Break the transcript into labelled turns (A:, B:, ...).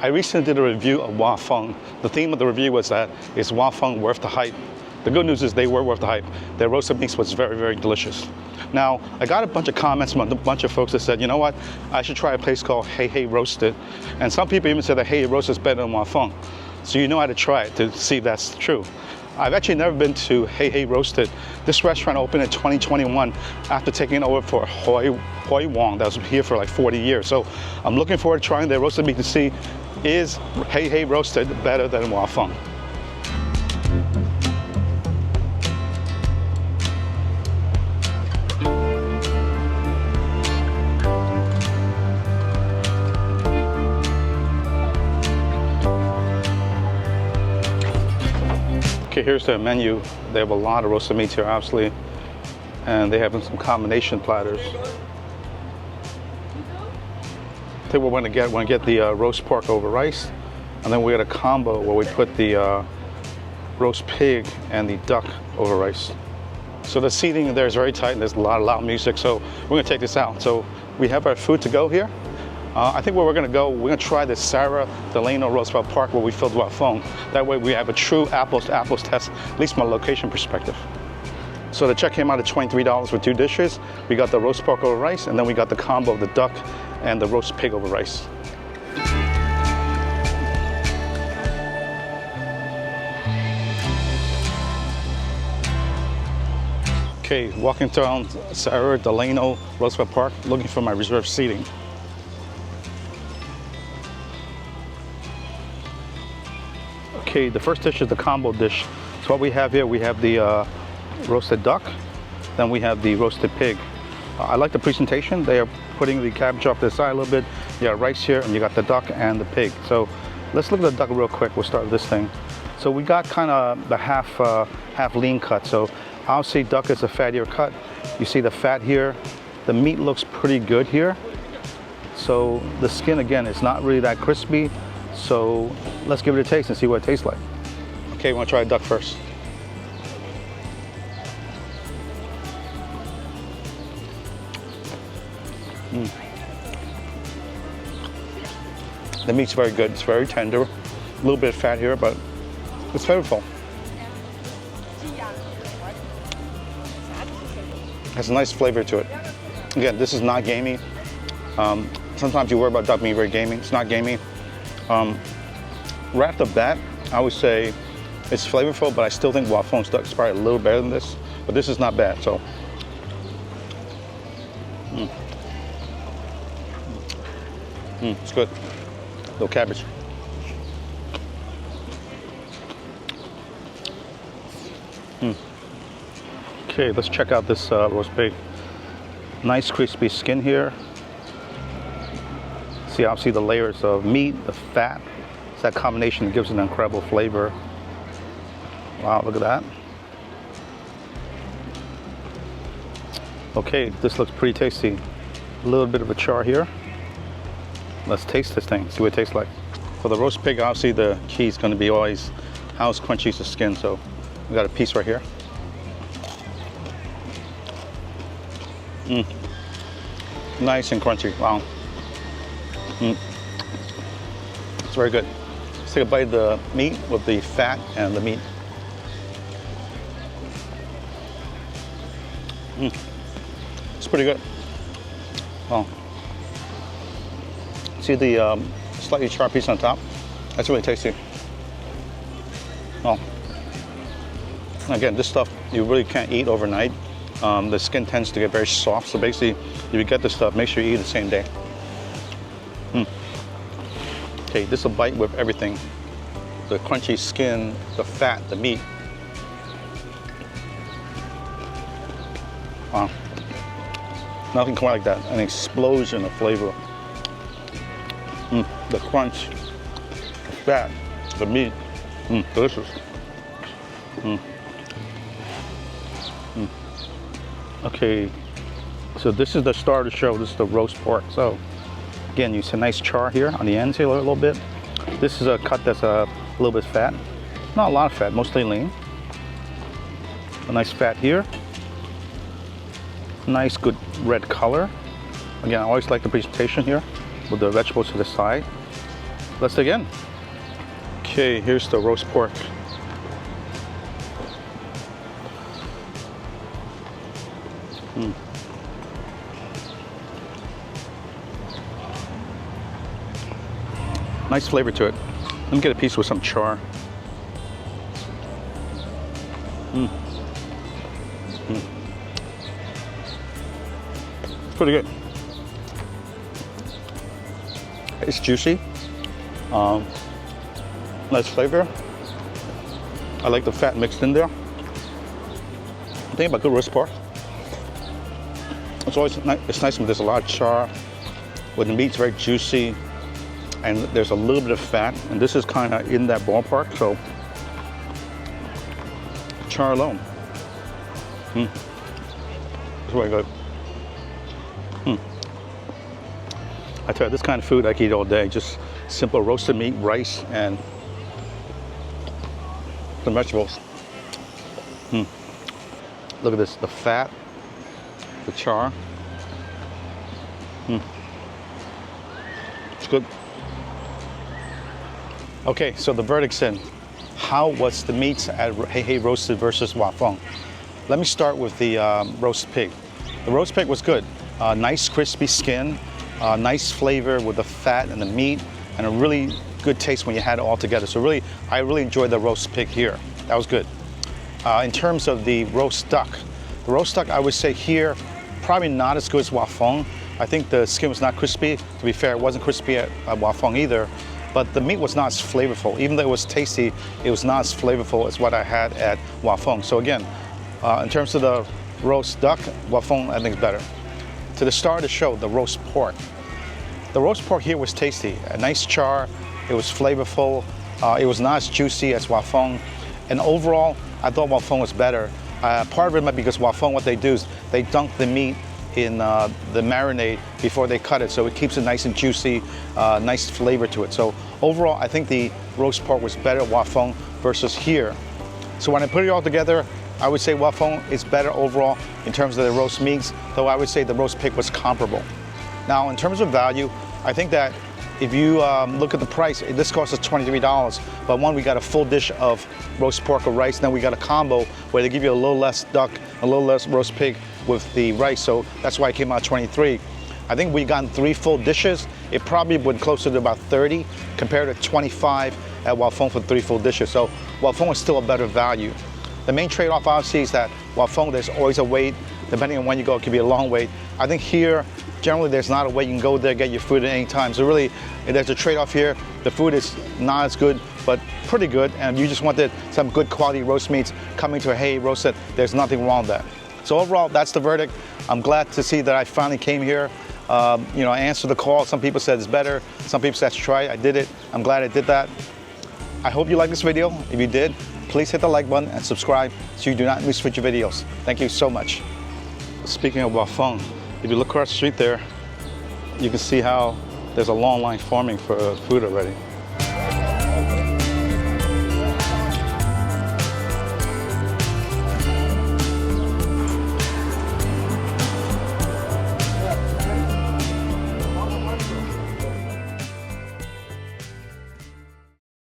A: I recently did a review of Wah Fung. The theme of the review was that, is Wah Fung worth the hype? The good news is they were worth the hype. Their roasted meats was very, very delicious. Now, I got a bunch of comments from a bunch of folks that said, you know what, I should try a place called Hey Hey Roasted. And some people even said that Hey Hey Roasted is better than Wah Fung. So you know how to try it to see if that's true. I've actually never been to Hey Hey Roasted. This restaurant opened in 2021 after taking over for Hoi Wong that was here for like 40 years. So I'm looking forward to trying their roasted meat to see, is Hey Hey Roasted better than Wah Fung? Okay, here's their menu. They have a lot of roasted meats here, obviously, and they have some combination platters. I think we're going to get the roast pork over rice, and then we got a combo where we put the roast pig and the duck over rice. So the seating there is very tight, and there's a lot of loud music, so we're going to take this out. So we have our food to go here. I think where we're going to go, we're going to try the Sara, Delano, Roosevelt Park where we filled Wah Fung. That way we have a true apples to apples test, at least from a location perspective. So the check came out at $23 for 2 dishes. We got the roast pork over rice, and then we got the combo of the duck and the roast pig over rice. Okay, walking down Sara, Delano, Roosevelt Park, looking for my reserved seating. Okay, the first dish is the combo dish. So what we have here, we have the roasted duck, then we have the roasted pig. I like the presentation. They are putting the cabbage off to the side a little bit. You got rice here, and you got the duck and the pig. So let's look at the duck real quick. We'll start with this thing. So we got kind of the half lean cut. So obviously duck is a fattier cut. You see the fat here. The meat looks pretty good here. So the skin, again, is not really that crispy. So let's give it a taste and see what it tastes like. Okay, we want to try duck first. The meat's very good. It's very tender. A little bit of fat here, but it's flavorful. Has a nice flavor to it. Again, this is not gamey. Sometimes you worry about duck being very gamey. It's not gamey. Right off the bat, I would say it's flavorful, but I still think Wah Fung's duck is probably a little better than this. But this is not bad, so. It's good. Little cabbage. Okay, let's check out this roast pig. Nice crispy skin here. See, obviously the layers of meat, the fat. It's that combination that gives it an incredible flavor. Wow, look at that. Okay, this looks pretty tasty. A little bit of a char here. Let's taste this thing, see what it tastes like. For the roast pig, obviously the key is going to be always how crunchy is the skin. So we got a piece right here. Nice and crunchy, wow. It's very good. Let's take a bite of the meat with the fat and the meat. It's pretty good. Wow. See the slightly charred piece on top? That's really tasty. Oh. Again, this stuff you really can't eat overnight. The skin tends to get very soft, so basically, if you get this stuff, make sure you eat it the same day. Okay, this is a bite with everything. The crunchy skin, the fat, the meat. Wow. Nothing quite like that. An explosion of flavor. The crunch, the fat, the meat. Delicious. Okay, so this is the star of the show. This is the roast pork. So again, you see a nice char here on the ends here a little bit. This is a cut that's a little bit fat. Not a lot of fat, mostly lean. A nice fat here. Nice, good red color. Again, I always like the presentation here with the vegetables to the side. let's dig in. Okay, here's the roast pork. Nice flavor to it. Let me get a piece with some char. It's pretty good. It's juicy. Nice flavor. I like the fat mixed in there. The thing about good roast pork, it's always it's nice when there's a lot of char, when the meat's very juicy, and there's a little bit of fat, and this is kind of in that ballpark. So char alone, it's really good. I tell you, this kind of food I can eat all day. Just simple roasted meat, rice, and some vegetables. Look at this, the fat, the char. It's good. Okay, so the verdict's in. How was the meats at Hey Hey Roasted versus Wah Fung? Let me start with the roast pig. The roast pig was good. Nice crispy skin, nice flavor with the fat and the meat, and a really good taste when you had it all together. So really, I really enjoyed the roast pig here. That was good. In terms of the roast duck I would say here, probably not as good as Wah Fung. I think the skin was not crispy. To be fair, it wasn't crispy at Wah Fung either, but the meat was not as flavorful. Even though it was tasty, it was not as flavorful as what I had at Wah Fung. So again, in terms of the roast duck, Wah Fung I think is better. To the star of the show, the roast pork. The roast pork here was tasty. A nice char, it was flavorful, it was not as juicy as Wah Fung. And overall, I thought Wah Fung was better. Part of it might be because Wah Fung, what they do is they dunk the meat in the marinade before they cut it, so it keeps it nice and juicy, nice flavor to it. So overall, I think the roast pork was better at Wah Fung versus here. So when I put it all together, I would say Wah Fung is better overall in terms of the roast meats, though I would say the roast pig was comparable. Now, in terms of value, I think that if you look at the price, this cost us $23, but one, we got a full dish of roast pork or rice, then we got a combo where they give you a little less duck, a little less roast pig with the rice, so that's why it came out 23. I think we got 3 full dishes. It probably went closer to about 30 compared to 25 at Wah Fung for 3 full dishes, so Wah Fung is still a better value. The main trade-off obviously is that Wah Fung, there's always a wait. Depending on when you go, it could be a long wait. I think here, generally there's not a wait. You can go there, get your food at any time. So really, there's a trade-off here. The food is not as good, but pretty good. And you just wanted some good quality roast meats coming to a Hey Roasted, there's nothing wrong with that. So overall, that's the verdict. I'm glad to see that I finally came here. You know, I answered the call. Some people said it's better. Some people said try it. I did it. I'm glad I did that. I hope you liked this video. If you did, please hit the like button and subscribe so you do not miss future videos. Thank you so much. Speaking of Wah Fung, if you look across the street there, you can see how there's a long line forming for food already.